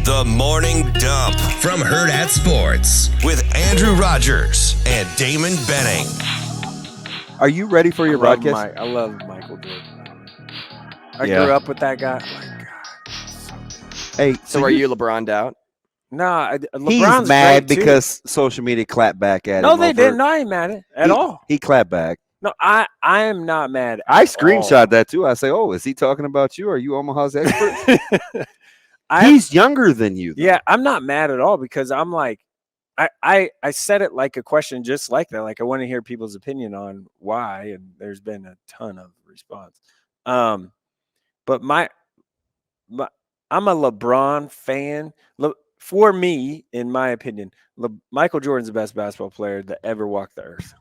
The Morning Dump from Hurrdat Sports with Andrew Rogers and Damon Benning. Are you ready for your broadcast? I love Michael Jordan. I grew up with that guy. Oh my God. Hey, So are you LeBron'd out? Nah, LeBron's he's mad great, too. because social media clapped back at him. No, they didn't. I ain't mad at all. He clapped back. No, I am not mad. I screenshot that too. I say, "Oh, is he talking about you? Are you Omaha's expert?" He's younger than you, though. Yeah, I'm not mad at all because I'm like, I said it like a question just like that. Like I want to hear people's opinion on why, and there's been a ton of response. But I'm a LeBron fan. For me, in my opinion, Michael Jordan's the best basketball player that ever walked the earth.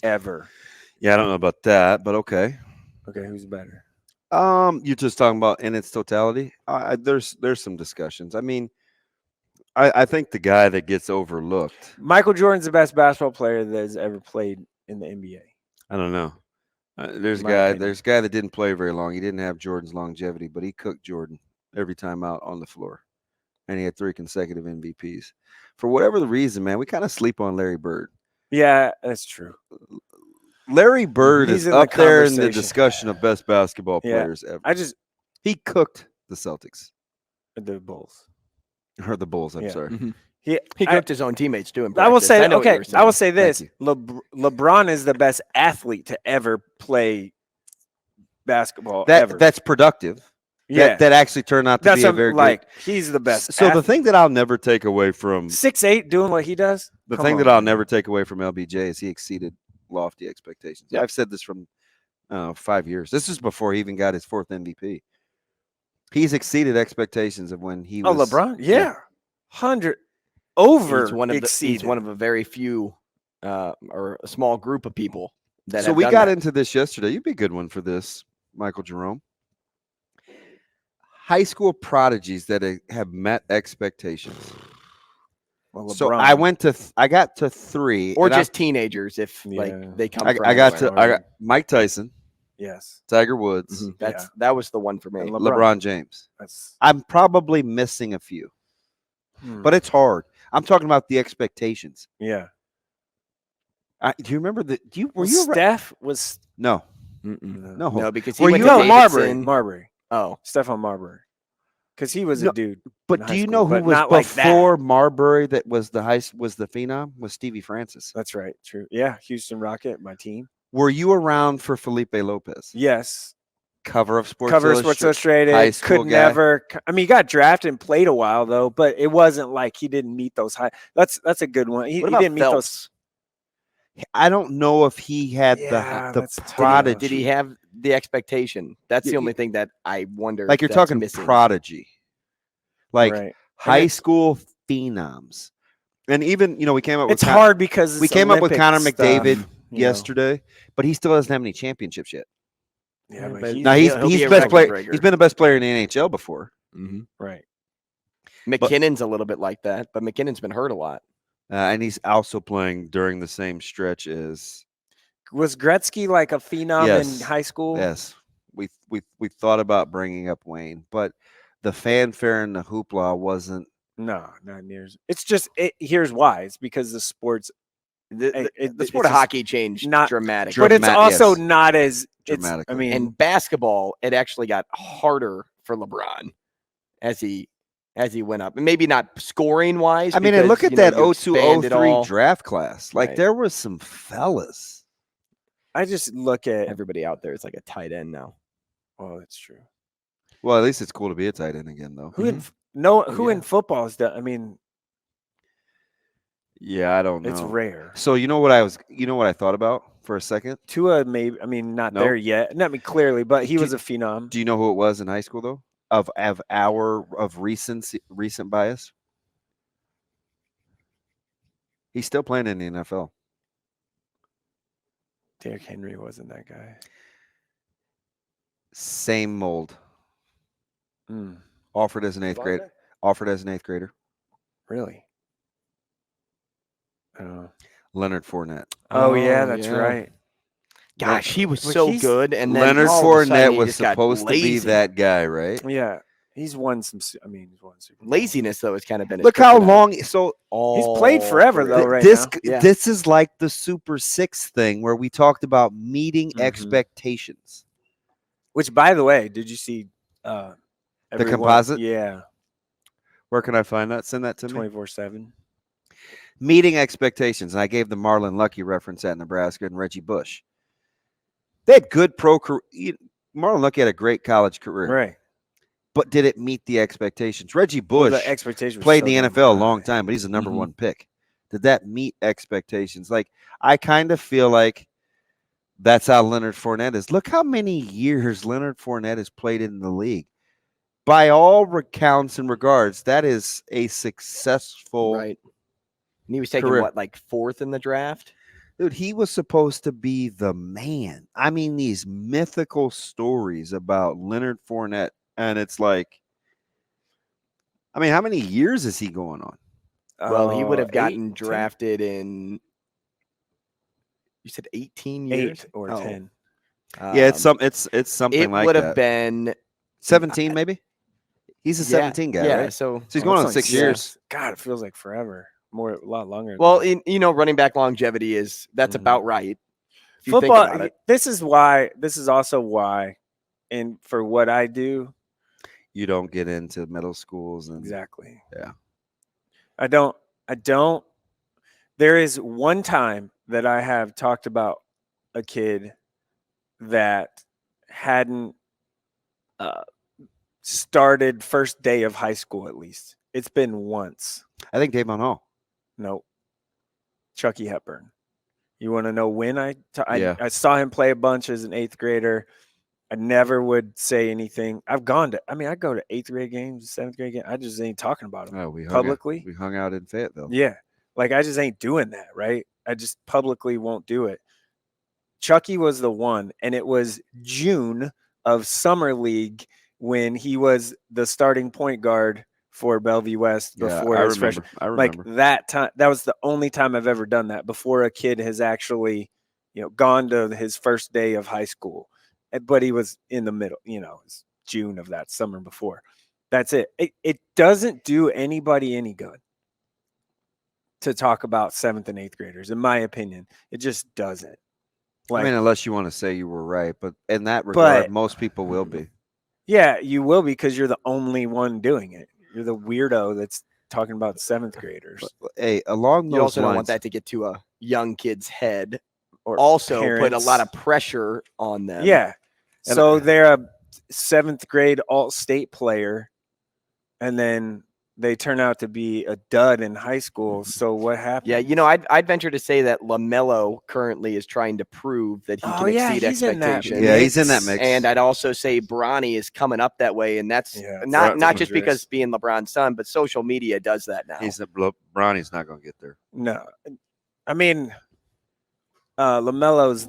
Ever. Yeah, I don't know about that, but okay. Okay, who's better? You're just talking about in its totality. There's some discussions. I mean, I think the guy that gets overlooked. Michael Jordan's the best basketball player that has ever played in the NBA. I don't know. There's a guy that didn't play very long. He didn't have Jordan's longevity, but he cooked Jordan every time out on the floor. And he had 3 consecutive MVPs. For whatever the reason, man, we kind of sleep on Larry Bird. Yeah, that's true. Larry Bird is up there in the discussion of best basketball players ever. He cooked the Celtics. The Bulls. Or the Bulls, I'm sorry. Mm-hmm. He cooked his own teammates too. I will say, I will say this. LeBron is the best athlete to ever play basketball ever. That's productive. Yeah. That actually turned out to be a very good. He's the best. So the thing that I'll never take away from 6'8" doing what he does. The thing that I'll never take away from LBJ is he exceeded lofty expectations. Yep. I've said this from 5 years. This is before he even got his 4th MVP. He's exceeded expectations of when he was. Oh, LeBron? Yeah. 100 over. He's one of a very few or a small group of people that. So we got into this yesterday. You'd be a good one for this, Michael Jerome. High school prodigies that have met expectations. Well, so I got to 3, or just teenagers if they come. I got Mike Tyson. Yes. Tiger Woods. Mm-hmm. That was the one for me. LeBron James. I'm probably missing a few, but it's hard. I'm talking about the expectations. Yeah. Do you remember Steph was no, no, because he went to Marbury. Oh, Stephon Marbury. Because he was a dude. But do you know who was before Marbury that was the phenom? Was Stevie Francis. That's right. True. Yeah. Houston Rocket, my team. Were you around for Felipe Lopez? Yes. Cover of Sports Illustrated. High school could never. I mean, he got drafted and played a while though, but it wasn't like he didn't meet those high. That's a good one. He didn't meet those. I don't know if he had the prodigy. Did he have the expectation? That's the only thing that I wonder. Like you're talking prodigy, like high school phenoms, and even we came up with. It's hard because we came up with Connor McDavid yesterday, but he still doesn't have any championships yet. Yeah, but he's best player. He's been the best player in the NHL before. Mm-hmm. Right. McKinnon's a little bit like that, but McKinnon's been hurt a lot. And he's also playing during the same stretch as. Was Gretzky like a phenom in high school? Yes. We thought about bringing up Wayne, but the fanfare and the hoopla wasn't. No, not near. It's just here's why. It's because the sports. The sport of hockey changed dramatically. But it's also not as dramatic. I mean, in basketball, it actually got harder for LeBron as he went up, and maybe not scoring wise. I mean, look at that 02-03 draft class. Like there was some fellas. I just look at everybody out there. It's like a tight end now. Oh, that's true. Well, at least it's cool to be a tight end again, though. Who in football is that? I mean, yeah, I don't know. It's rare. So you know what I thought about for a second? Tua, maybe. I mean, not there yet. Not clearly, but he was a phenom. Do you know who it was in high school though? Of recent bias? He's still playing in the NFL. Derrick Henry wasn't that guy. Same mold. Offered as an eighth grader. Really? Leonard Fournette. Oh yeah, that's right. Gosh, he was so good. And then Leonard Fournette was supposed to be that guy, right? Yeah. He's won some. I mean, he's won Super Bowl. Laziness though has kind of been. Look how long. So he's played forever career. though. Right this now. Yeah. this is like the Super 6 thing where we talked about meeting expectations. Which, by the way, did you see The composite? Yeah, Where can I find that? Send that to me. 24/7. Meeting expectations. And I gave the Marlon Lucky reference at Nebraska and Reggie Bush. They had good pro career. Marlon Lucky had a great college career. Right. But did it meet the expectations? Reggie Bush the expectation was played so in the damn NFL a high. long time, but he's the number one pick. Did that meet expectations? Like, I kind of feel like that's how Leonard Fournette is. Look how many years Leonard Fournette has played in the league. By all recounts and regards, that is a successful Right. And he was taken, career. what, like 4th in the draft? Dude, he was supposed to be the man. I mean, these mythical stories about Leonard Fournette, and it's like, I mean, how many years is he going on? Well, he would have 8, gotten 10? drafted in, you said 18 years? 8 or Oh. 10. Yeah, it's something It like would that. have been 17, maybe. He's a 17 guy, yeah, right? so So he's going on That's 6 like years. God, it feels like forever. A lot longer. well, than running back longevity that's Mhm. about right. If you football. think about it. This is also why, and for what I do, You don't get into middle schools and exactly. Yeah. I don't. There is one time that I have talked about a kid that hadn't started first day of high school, at least. It's been once. I think Davon Hall. Nope. Chucky Hepburn. You want to know when I saw him play a bunch as an 8th grader. I never would say anything. I go to 8th grade games, 7th grade games. I just ain't talking about him publicly. We hung out in Fayetteville. Yeah. Like, I just ain't doing that, right? I just publicly won't do it. Chucky was the one, and it was June of Summer League when he was the starting point guard for Bellevue West before his freshman. I remember. Like, that time, that was the only time I've ever done that, before a kid has actually, gone to his first day of high school. But he was in the middle, it's June of that summer before. That's it. It doesn't do anybody any good to talk about 7th and 8th graders, in my opinion. It just doesn't. I mean, unless you want to say you were right, but in that regard, most people will be. Yeah, you will, because you're the only one doing it. You're the weirdo that's talking about 7th graders. Hey, along those You also lines, don't want that to get to a young kid's head. Or Also put a parents. lot of pressure on them. Yeah. So they're a 7th grade alt-state player, and then they turn out to be a dud in high school. So what happened? Yeah, I'd venture to say that LaMelo currently is trying to prove that he can exceed he's in that expectations. Yeah, he's in that mix. And I'd also say Bronny is coming up that way, and that's not just because being LeBron's son, but social media does that now. Bronny's not going to get there. No. I mean, LaMelo's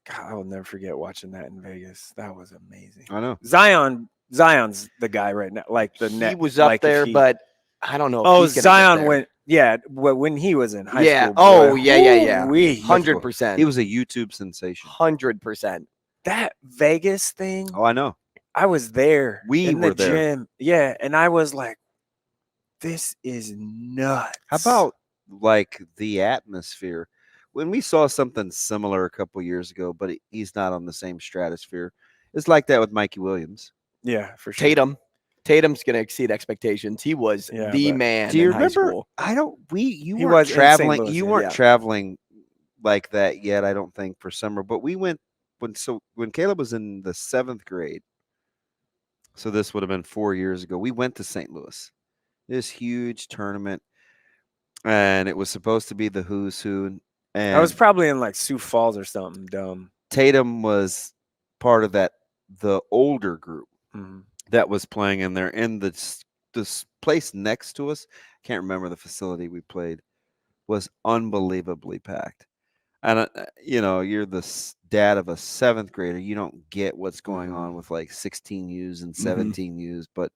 God, I will never forget watching that in Vegas. That was amazing. I know. Zion's the guy right now. Like the he was up there, but I don't know. If he's Zion went. Yeah, when he was in high school. Oh, boy. yeah. 100%. He was a YouTube sensation. 100%. That Vegas thing. Oh, I know. I was there. We in were the there. gym. Yeah, and I was like, "This is nuts." How about like the atmosphere? When we saw something similar a couple years ago, but he's not on the same stratosphere. It's like that with Mikey Williams. Yeah, for sure. Tatum's going to exceed expectations. He was the man. Do you in remember? High school. He weren't was in St. traveling. Louis, You yeah. weren't traveling like that yet. I don't think for summer, but we went when Caleb was in the 7th grade. So this would have been 4 years ago. We went to St. Louis. This huge tournament, and it was supposed to be the who's who. And I was probably in like Sioux Falls or something dumb. Tatum was part of the older group Mhm. that was playing in there. And this place next to us, can't remember the facility we played, was unbelievably packed. And you're the dad of a 7th grader. You don't get what's going on with like 16 U's and 17 U's, but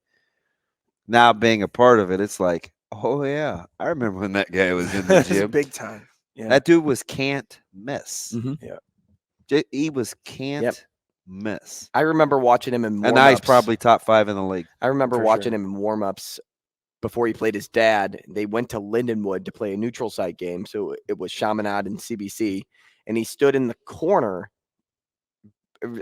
now being a part of it, it's like, oh yeah, I remember when that guy was in the gym, big time. Yeah. That dude was can't miss. Mhm. Yeah. He was can't miss. I remember watching him in warm-ups. And now he's probably top 5 in the league. I remember For watching sure. him in warm-ups before he played his dad. They went to Lindenwood to play a neutral site game. So it was Chaminade and CBC. And he stood in the corner,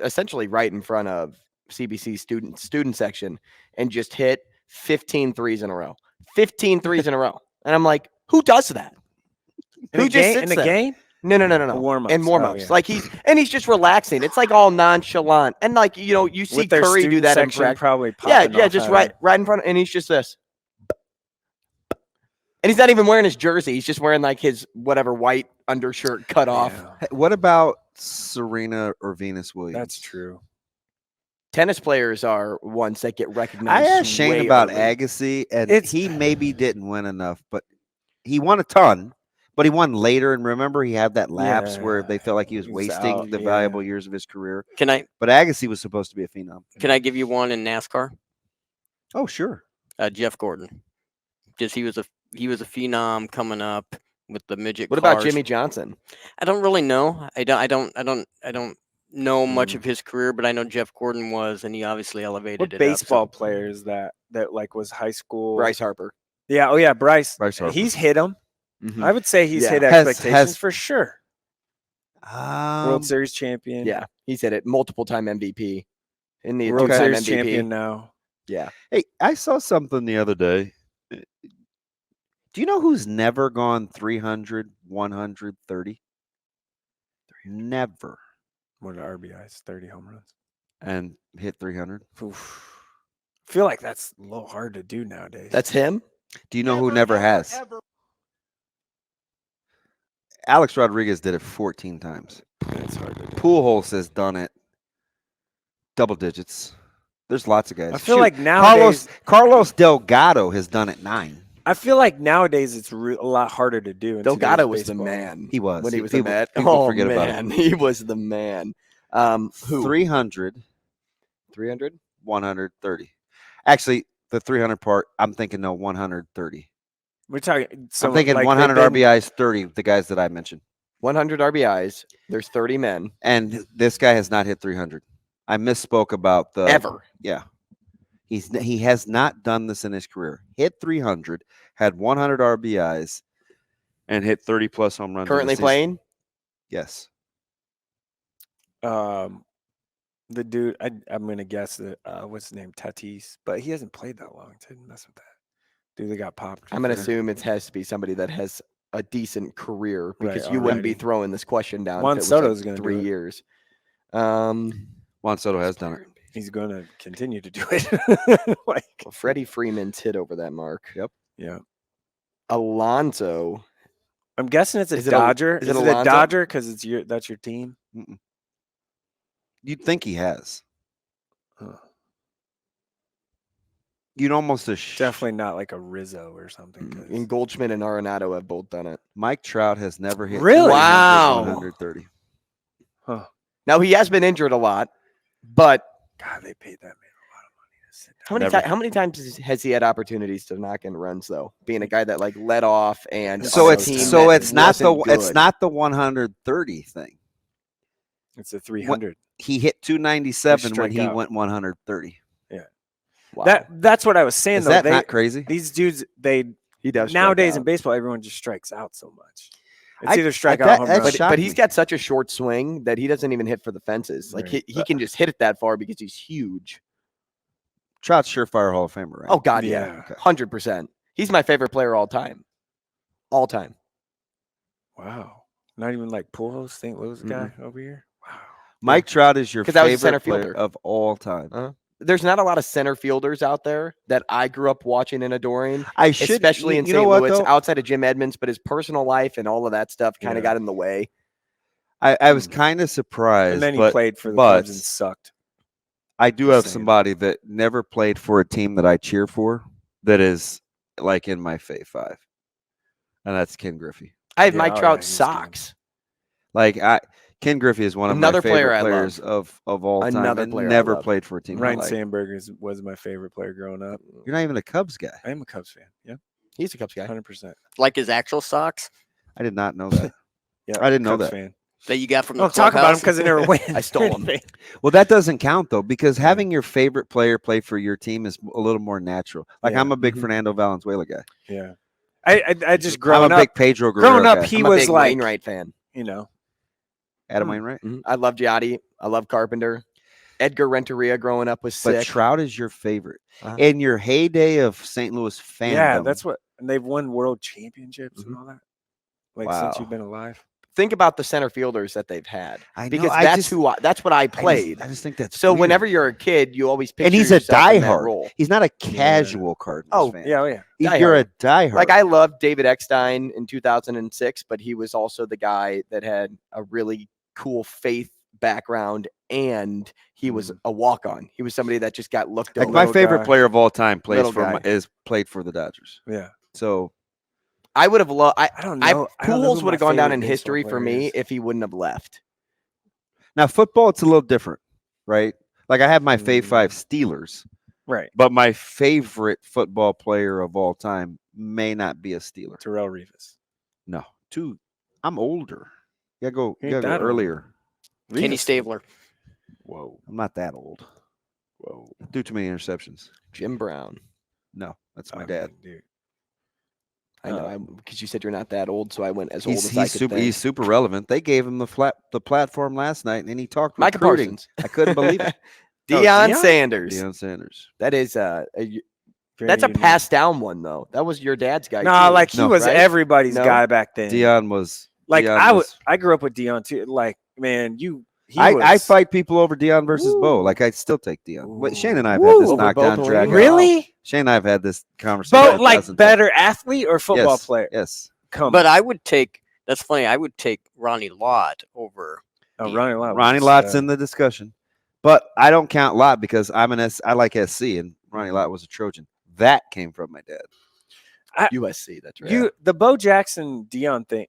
essentially right in front of CBC student section, and just hit 15 threes in a row. 15 threes in a row. And I'm like, who does that? Who just sits in the there? game? No. Warm-ups. And warm-ups. Oh, yeah. Like he's just relaxing. It's like all nonchalant. And like, you see With their Curry do student that in section practice. probably Yeah, popping off just at right him. in front, and he's just this. And he's not even wearing his jersey. He's just wearing like his whatever white undershirt cut off. Yeah, Hey, what about Serena or Venus Williams? that's true. Tennis players are ones that get I recognized. asked Shane way about early. Agassi, and It's- he maybe didn't win enough, but he won a ton. But he won later, and remember he had that lapse where they felt like he was He's wasting out, the yeah. valuable years of his career. Can I But Agassi was supposed to be a phenom. give you one in NASCAR? Oh, sure. Jeff Gordon. Just he was a phenom coming up with the midget. What about cars. Jimmy Johnson? I don't really know. I don't know much of his career, but I know Jeff Gordon was, and he obviously elevated What it. baseball up, so. players that like was high school? Bryce Harper. Yeah. Oh yeah, Bryce. Bryce Harper. He's hit them. Mhm. I would say he's Yeah. hit Has- expectations for sure. Um, World Series champion. Yeah, he's hit it multiple-time MVP. In the World two-time Series MVP. champion now. Yeah. Hey, I saw something the other day. Do you know who's never gone 300, 130? Never. What are RBIs? 30 home runs. And hit 300. Oof. I feel like that's a little hard to do nowadays. That's him? Do you know who never has? Alex Rodriguez did it 14 times. That's hard to do. Pujols has done it double digits. There's lots of guys. I feel Shoot, like nowadays. Carlos Delgado has done it 9. I feel like nowadays it's a lot harder to do. in Delgado today's was the baseball. man. He was. When he was People- a Met. people Oh, forget about man. He was the man. Who? 300, 300? 130. Actually, the 300 part, I'm thinking no, 130. We're talking. I'm thinking 100 RBIs, 30, the guys that I mentioned. 100 RBIs. There's 30 men. And this guy has not hit 300. I misspoke about the Ever. Yeah. He has not done this in his career. Hit 300, had 100 RBIs, and hit 30 plus home runs. in the Currently season. playing? Yes. The dude, I'm gonna guess that what's his name, Tatis, but he hasn't played that long. Didn't mess with that. Dude, they got popped. I'm going to for- assume it has to be somebody that has a decent career because Right, you wouldn't be already. throwing this question down. Juan if it was Soto's like gonna do 3 it. years. Juan Soto has done it. He's gonna continue to do it. Like, Well, Freddie Freeman's hit over that mark. Yep. yeah. Alonso. I'm guessing it's a Is it Dodger. is Is it it a Alonso? Dodger because that's your team? Mm-mm. You'd think he has. Huh. You'd almost Definitely not like a Rizzo or something. 'cause- And Goldschmidt and Arenado have both done it. Mike Trout has never hit Really? 300, Wow. 130. Huh. Now, he has been injured a lot, but God, they paid that man a lot of money to sit how down. many, how many times has he had opportunities to knock in runs, though? Being a guy that like led off and So on a it's team so that it's not the wasn't it's good. not the 130 thing. It's a 300. He hit 297 when strike he out. went 130. Wow. That's what I was saying Is though. that They, not crazy? these dudes, they he does strike nowadays out. in baseball, everyone just strikes out so much. It's I- either strike that- out, home that's run. shocked But he's me. got such a short swing that he doesn't even hit for the fences. Like Right. he can just hit it that far because he's huge. Trout's surefire Hall of Famer, right? Oh God, Yeah. yeah, Okay. 100%. He's my favorite player all time. All time. Wow. Not even like Pujols, St. Louis guy over here. Wow. Mike Trout is your 'Cause I was a center favorite player fielder. of all time. There's not a lot of center fielders out there that I grew up watching and adoring, I should, especially you, in you St. know what, Louis, though? outside of Jim Edmonds. But his personal life and all of that stuff kind of Yeah. got in the way. I was kind of surprised, And then he but played for the but Cubs and sucked. I do Just have saying. somebody that never played for a team that I cheer for that is like in my fave 5, and that's Ken Griffey. I have Yeah, Mike oh, yeah, Trout he's good. socks. Like Ken Griffey is one of Another my favorite player I players of all time. Another And player I never love. played for a team. I Ryan like. Sandberg was my favorite player growing up. You're not even a Cubs guy. I am a Cubs fan. Yeah, He's a Cubs guy. 100%. Like his actual socks. I did not know that. Yeah, I didn't know Cubs that. fan. that you got from the Don't talk about them clubhouse. because they never win. I stole them. Well, that doesn't count though, because having your favorite player play for your team is a little more natural. Like Yeah. I'm a big Mhm. Fernando Valenzuela guy. Yeah. I just I'm growing a up. big Pedro Guerrero Growing up, guy. he I'm a was big like, Wainwright fan. you know, Adam Wainwright. I love Giaddi. I love Carpenter. Edgar Renteria growing up was But sick. Trout is your favorite. Uh-huh. In your heyday of St. Louis fandom. yeah, that's what. And they've won world championships and Mhm. all that. Like since Wow. you've been alive. Think about the center fielders that they've had, I know, because I that's just- that's what I played. I just think that's So weird. whenever you're a kid, you always picture and he's a yourself in that diehard. role. He's not a casual Cardinals Oh, fan. Yeah, oh, yeah. You're a diehard. Like I loved David Eckstein in 2006, but he was also the guy that had a really cool faith background, and he was a walk-on. He was somebody that just got looked like over. my little favorite guy. player of all time plays Little for guy. played for the Dodgers. Yeah. So I would have loved. I don't know. I don't know Pujols who would have my gone down favorite in baseball history for player me is. if he wouldn't have left. now football, it's a little different, right? Like I have my fave five Steelers, Right. but my favorite football player of all time may not be a Steeler. Terrell Rivas. No, I'm older. You gotta You ain't go that old. earlier. Kenny Rivas. Stabler. Whoa, I'm not that old. Whoa, do too many interceptions. Jim Brown. No, that's my I dad. mean, dude. I know, because you said you're not that old, so I went as old He's as I could super. think. He's super relevant. They gave him the platform last night, and he talked Micah recruiting. Parsons. I couldn't believe it. Deion Deion? Sanders. Deion Sanders. That is Very that's a unique. passed down one though. That was your dad's guy. Nah, too. like he No, was right? everybody's No? guy back then. Deion was Like Deion I grew up with Deion too. Like, man, I fight people over Deion versus Bo. Woo. Like I still take Deion. Wait, Shane and I have Woo. had this Over knockdown both drag. Orleans? Really? Shane and I have had this conversation. Bo, like 1,000 better athlete or times. football Yes, player? Yes. Come But on. I would take. That's funny. I would take Ronnie Lott over. Oh, Ronnie Lott. Ronnie Lott's in the discussion, but I don't count Lott because I like SC, and Ronnie Lott was a Trojan. That came from my dad. USC. That's right. The Bo Jackson Deion thing.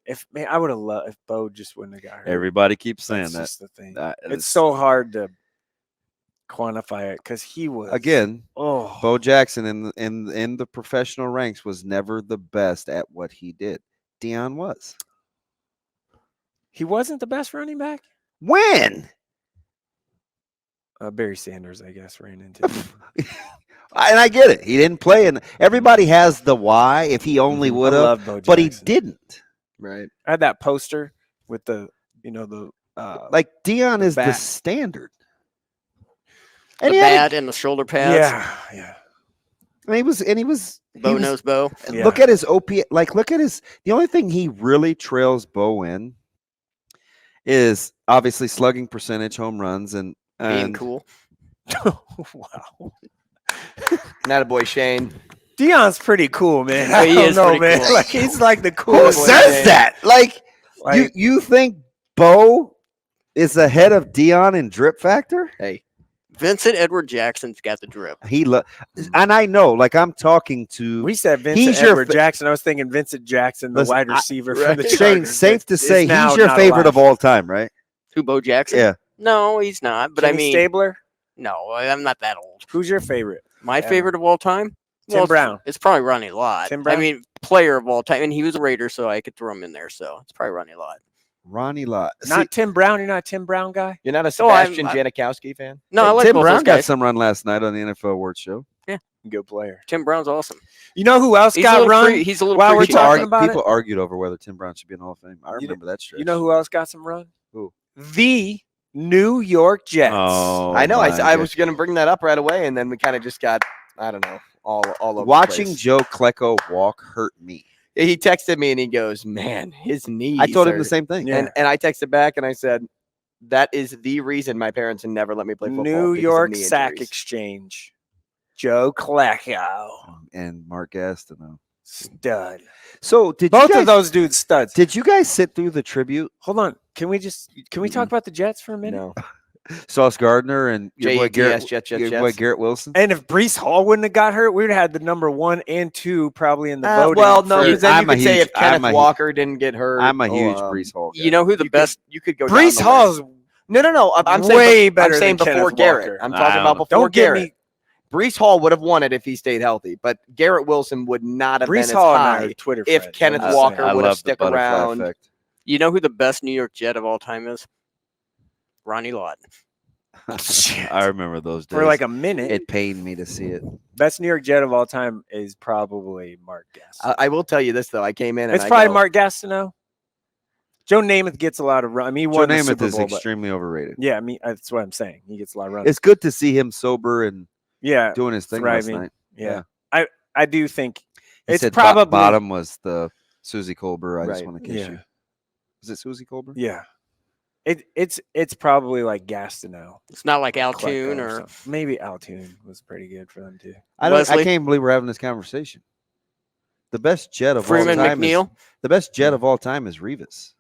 I would have loved if Bo just wouldn't have got hurt. Everybody keeps saying That's that. just the thing. That It's is- so hard to quantify it because he was again. Oh, Bo Jackson in the professional ranks was never the best at what he did. Deion was. he wasn't the best running back. When? Barry Sanders, I guess, ran into him. And I get it. He didn't play, and everybody has the why. If he only would I have, love Bo but he Jackson. didn't. Right. I had that poster with the Like Deion is the bat. standard. The And he had bat and the shoulder pads. yeah. and he was. Bo knows Bo. Yeah. Look at his OP. Like, look at his. The only thing he really trails Bo in is obviously slugging percentage, home runs, and Being cool. Wow. Not a boy, Shane. Deion's pretty cool, man. I He don't is know, pretty man. cool. Like he's like the Who coolest. says that? Like, Like, you think Bo is ahead of Deion in drip factor? Hey, Vincent Edward Jackson's got the drip. And I know, like I'm talking to we said He's Vincent your Edward fa- Jackson. I was thinking Vincent Jackson, the Listen, wide receiver right. from the Shane. Chargers, Safe that to is say, now he's your not favorite alive. of all time, right? Who, Bo Jackson? Yeah. No, he's not. But Kenny I mean, Stabler. no, I'm not that old. Who's your favorite? My Ever. favorite of all time? Tim Brown. It's probably Ronnie Lott. Tim I Brown? mean, player of all time. And he was a Raider, so I could throw him in there. So it's probably Ronnie Lott. Ronnie Lott. Not Tim Brown. You're not a Tim Brown guy. you're not a So I'm- Sebastian Janikowski fan? No, I like Tim both Brown those got guys. some run last night on the NFL Awards show. Good player. Tim Brown's awesome. You know who else He's a got little run? he's a little while we're preachy. talking about People it? argued over whether Tim Brown should be in the Hall of Fame. I You remember that stretch. You know who else got some run? Who? The New York Jets. Oh, I know. my I God. was going to bring that up right away, and then we kind of just got, I don't know, all over. Watching the place. Joe Klecko walk hurt me. He texted me and he goes, "Man, his knees." I told him are-" the same thing. Yeah. And I texted back and I said, "That is the reason my parents had never let me play football." New because of York knee Sack injuries. Exchange. Joe Klecko. And Mark Gastineau. Stud. So did Both you guys, of those dudes studs. Did you guys sit through the tribute? Hold on. Can we talk about the Jets for a minute? No, Sauce Gardner and your boy Garrett, Jets. your boy Garrett Wilson. And if Brees Hall wouldn't have got hurt, we would have had the number 1 and 2 probably in the voting. well, no, for- because then you I'm a could say huge- if Kenneth I'm a hu- Walker didn't get hurt. I'm a huge oh, Brees Hall guy. You know who the best? You could go. Brees down the list. Hall's No. I'm way saying, better I'm saying than before Kenneth Garrett. Walker. I'm I talking don't about know. before don't get Garrett. me. Brees Hall would have won it if he stayed healthy, but Garrett Wilson would not have been Brees as Hall and I high are Twitter if friends. Kenneth I'm just Walker saying. I would have love the stuck butterfly around. effect. You know who the best New York Jet of all time is? Ronnie Lott. I remember those days. For like a minute. It pained me to see it. Best New York Jet of all time is probably Mark Gastineau. I will tell you this though. I came in. And It's probably Mark Gastineau. Joe Namath gets a lot of run. I mean, he Joe won the Namath Super is Bowl, but- extremely overrated. Yeah, I mean that's what I'm saying. He gets a lot of runs. It's good to see him sober and Yeah, doing his thing thriving. last night. Yeah. I do think He it's said probably bottom was the Susie Colbert. I just Right. want to kiss Yeah. you. Is it Susie Colbert? Yeah. It's probably like Gastineau. It's not like Klecko Altoon or something. Maybe Altoon was pretty good for them too. I Leslie? can't believe we're having this conversation. The best jet of Freeman all time McNeil. the best jet of all time is Revis.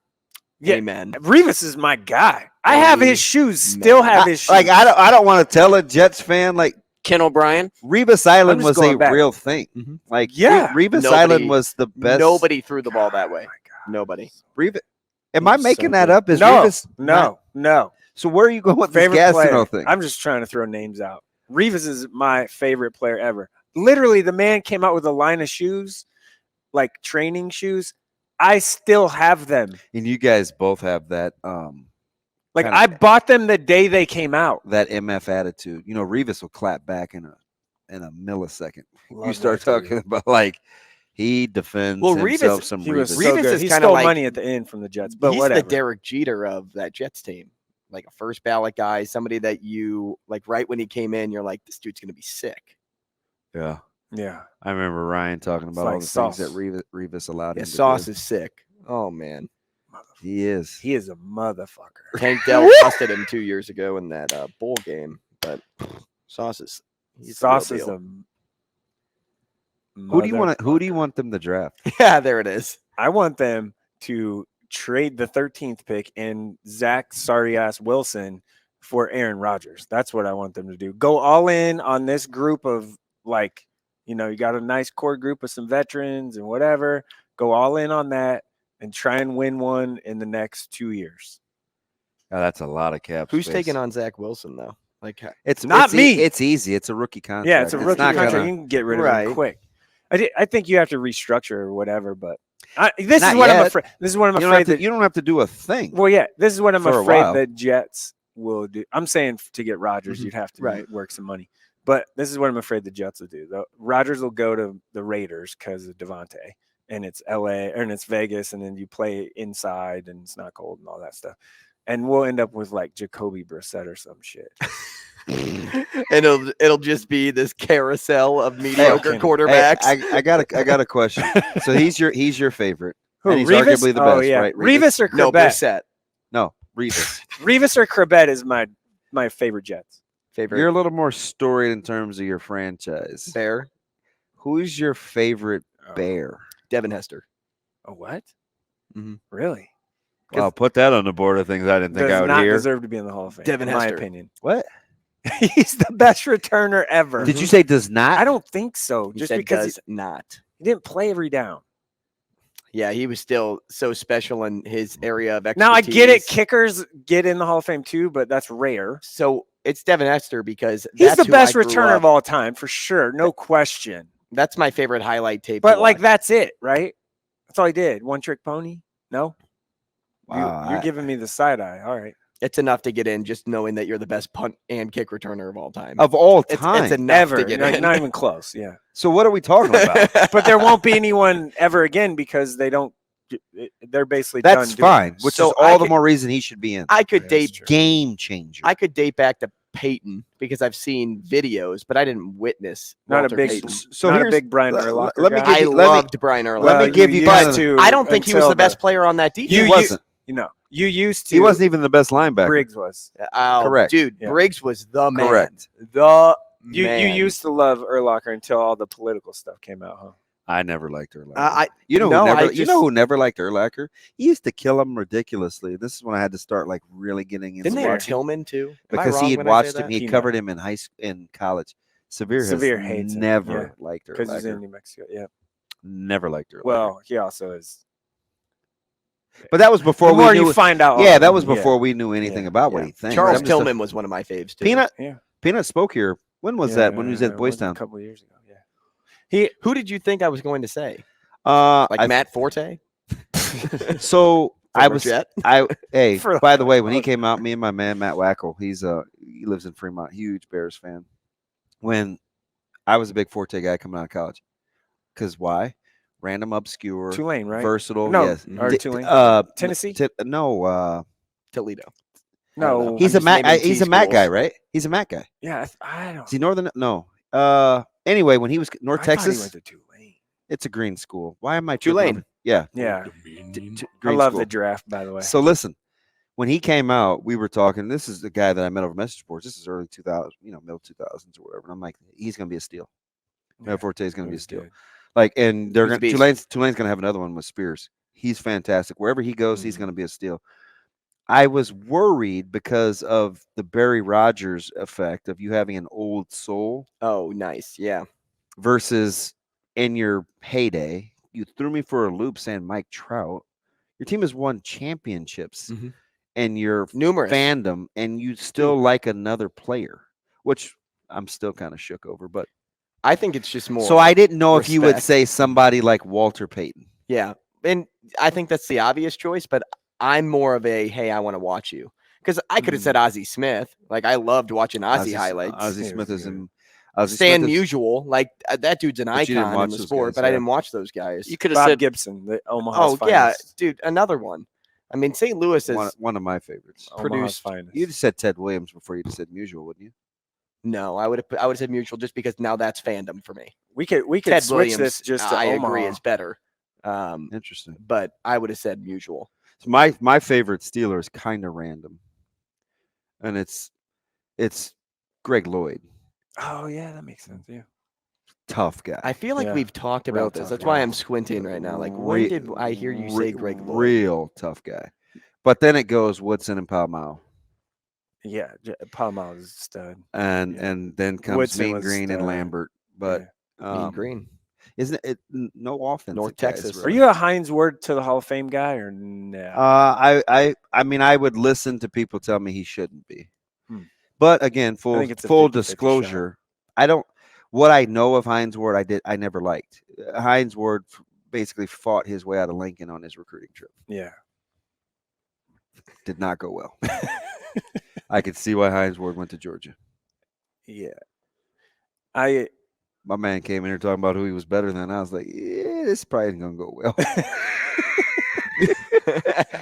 Yeah, Amen. Revis is my guy. I have his shoes. Still have his shoes. Like I don't want to tell a Jets fan like Ken O'Brien. Revis Island just was a going back. real thing. Mhm. Like Yeah. Revis Nobody- Island was the best. Nobody threw the ball that way. Oh my God. Nobody. Revis. Am He I was making so that good. up? Is No, Revis no. So where are you going with this Favorite player. Gastineau thing? I'm just trying to throw names out. Revis is my favorite player ever. Literally, the man came out with a line of shoes, like training shoes. I still have them. And you guys both have that Like Kinda- I bought them the day they came out. that MF attitude. You know, Revis will clap back in a millisecond. Love You start that dude. talking about like he defends Well, himself Revis- some He was Revis. so Revis good. is He kinda stole like- money at the end from the Jets, but He's whatever. the Derek Jeter of that Jets team. Like a first ballot guy, somebody that you like right when he came in, you're like, this dude's gonna be sick. Yeah. Yeah. I remember Ryan talking about like all the Sauce. things that Revis allowed Yeah, him to Sauce do. is sick. Oh man. He is. He is a motherfucker. Tank Dell busted him 2 years ago in that bowl game, but Sauce is he's the real Sauce is deal. a Who do you want them to draft? Yeah, there it is. I want them to trade the 13th pick and Zach sorry-ass Wilson for Aaron Rodgers. That's what I want them to do. Go all in on this group of like, you got a nice core group of some veterans and whatever. Go all in on that and try and win one in the next 2 years. Oh, that's a lot of cap Who's space. taking on Zach Wilson though? Like It's Not it's me. It's easy. It's a rookie contract. Yeah, it's a rookie not contract. gonna- You can get rid of Right. him quick. I think you have to restructure or whatever, but this Not is what I'm yet. afraid. This is what I'm You don't, have afraid to, you don't have to do a thing. Well, yeah, this is what I'm For a afraid while. the Jets will do. I'm saying to get Rodgers, Mhm. you'd have to Right. work some money. But this is what I'm afraid the Jets will do. Rodgers will go to the Raiders because of Devontae, and it's LA and it's Vegas, and then you play inside and it's not cold and all that stuff. And we'll end up with like Jacoby Brissett or some shit. and it'll just be this carousel of mediocre Hey, quarterbacks. Hey, I got a question. So he's your favorite. Who, And he's Revis? arguably the Oh, best, yeah. right? Revis or no, Crabette? Brissett. No, Revis. Revis or Crabette is my favorite Jets. Favorite. You're a little more storied in terms of your franchise. Bear. Who's your favorite Oh. Bear? Devin Hester. Oh, what? Mhm. Really? Well, put that on the board of things I didn't think Does I would not hear. deserve to be in the Hall of Fame. Devin in my Hester. opinion. What? He's the best returner ever. Did you say does not? I don't think so. He Just said because does not. he didn't play every down. Yeah, he was still so special in his area of expertise. Now I get it. Kickers get in the Hall of Fame too, but that's rare. So it's Devin Hester because He's that's the who best I grew returner up- of all time for sure, no question. That's my favorite highlight tape. But to like watch. that's it, right? That's all he did. One trick pony. No, Wow, you're I- giving me the side eye. All right, it's enough to get in just knowing that you're the best punt and kick returner of all time. of all it's time. enough ever. to get Not, in. not even close. Yeah, So what are we talking about? but there won't be anyone ever again because they don't. They're basically That's done doing fine. this. Which So is all I the could- more reason he should be in. I could Yeah, date that's true. Game changer. I could date back to Peyton because I've seen videos, but I didn't witness. Not Walter a big, Peyton. So not a here's- big Brian let- Urlacher let me guy. give I you- let me- loved Brian Urlacher. let me give you used kind of- to I don't think he was until the best player on that defense. You he wasn't. You used to. He wasn't even the best linebacker. Briggs was. Oh, Correct. dude. Yeah. Briggs was the man. Correct. The You man. used to love Urlacher until all the political stuff came out, huh? I never liked Urlacher. I you know no, who I never, you know just- who never liked Urlacher? He used to kill him ridiculously. This is when I had to start like really getting into didn't they have watching Tillman too? Am I because wrong he had when I say watched him. that? He Peanut. covered him in in college. Severe Severe has hates him, never liked Because he's in Urlacher. New Mexico. Yeah. Never liked Urlacher. Well, he also is. but that was before The more we knew. you find out. Yeah, all that of was them, before we knew anything about what yeah. he thinks. Charles I'm just a- Tillman was one of my faves too. Peanut. Yeah. Peanut spoke here. When was that? When he was at Boys wasn't Town? a couple of years ago. Yeah. Who did you think I was going to say? Like Like Matt Forte? So former Jet. Hey, For by the the way, when he fuck. came out, me and my man Matt Wackel, he lives in Fremont, huge Bears fan. When I was a big Forte guy coming out of college, because why? Random, obscure, Tulane, right? versatile. No, Yes. or Di- Tulane. Tennessee? No. Toledo. No, He's I'm a just Mac. naming He's T a Mac guy, schools. right? He's a Mac guy. yeah, I don't. Is he Northern? No. Anyway, when he was North I thought he Texas, went to Tulane. it's a green school. Why am I tripping Tulane. over- Yeah. Yeah, I Green love school. the draft. By the way, So listen, when he came out, we were talking. This is the guy that I met over message boards. This is early 2000s, middle 2000s or whatever. And I'm like, he's going to be a steal. Matt Forte is going to be a He's steal. good. Like, and they're He's a going beast. Tulane's going to have another one with Spears. He's fantastic. Wherever he goes, he's Mhm. going to be a steal. I was worried because of the Barry Rogers effect of you having an old soul Oh, nice. Yeah. versus in your heyday. You threw me for a loop saying Mike Trout. Your team has won championships Mhm. and your Numerous. fandom, and you still like another player, which I'm still kind of shook over. But I think it's just more. so I didn't know if you would respect. say somebody like Walter Payton. Yeah. And I think that's the obvious choice, but I'm more of a, hey, I want to watch you. Because I could have said Ozzie Smith. Like, I loved watching Ozzie highlights. Ozzie He Smith was is good. in. Ozzie Stan Smith is- Musial. Like, that dude's an But you didn't icon watch in the those sport, guys, but I yeah. didn't watch those guys. You could have Bob said Gibson, the Omaha's Oh, yeah. finest. Dude, another one. I mean, St. Louis is. one of my favorites. Omaha's produced- finest. You'd have said Ted Williams before you just said Musial, wouldn't you? No, I would have said Musial just because now that's fandom for me. we could Ted switch Williams, this just to I Omaha. agree, is better. Interesting. But I would have said Musial. So my favorite Steeler is kind of random, and it's Greg Lloyd, Oh yeah, that makes sense. Yeah. tough guy. I feel like Yeah. we've talked Real about this. tough That's guy. why I'm squinting right now. Like, when Re- did I hear you say Greg Lloyd? Real tough guy. But then it goes Woodson and Palmau, Yeah, Palmau is a stud. and Yeah. and then comes Woodson Mean was Green and stud. Lambert. But Mean Green. isn't it no offense? North Texas. Are you a Heinz Ward to the Hall of Fame guy or no? I mean, I would listen to people tell me he shouldn't be. Hmm. But again, full think it's a 50-50 disclosure, I don't. What I know of Heinz Ward, I never liked. Heinz Ward basically fought his way out of Lincoln on his recruiting trip. Yeah. Did not go well. I could see why Heinz Ward went to Georgia. Yeah. My man came in here talking about who he was better than. I was like, yeah, this probably ain't gonna go well.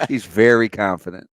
He's very confident.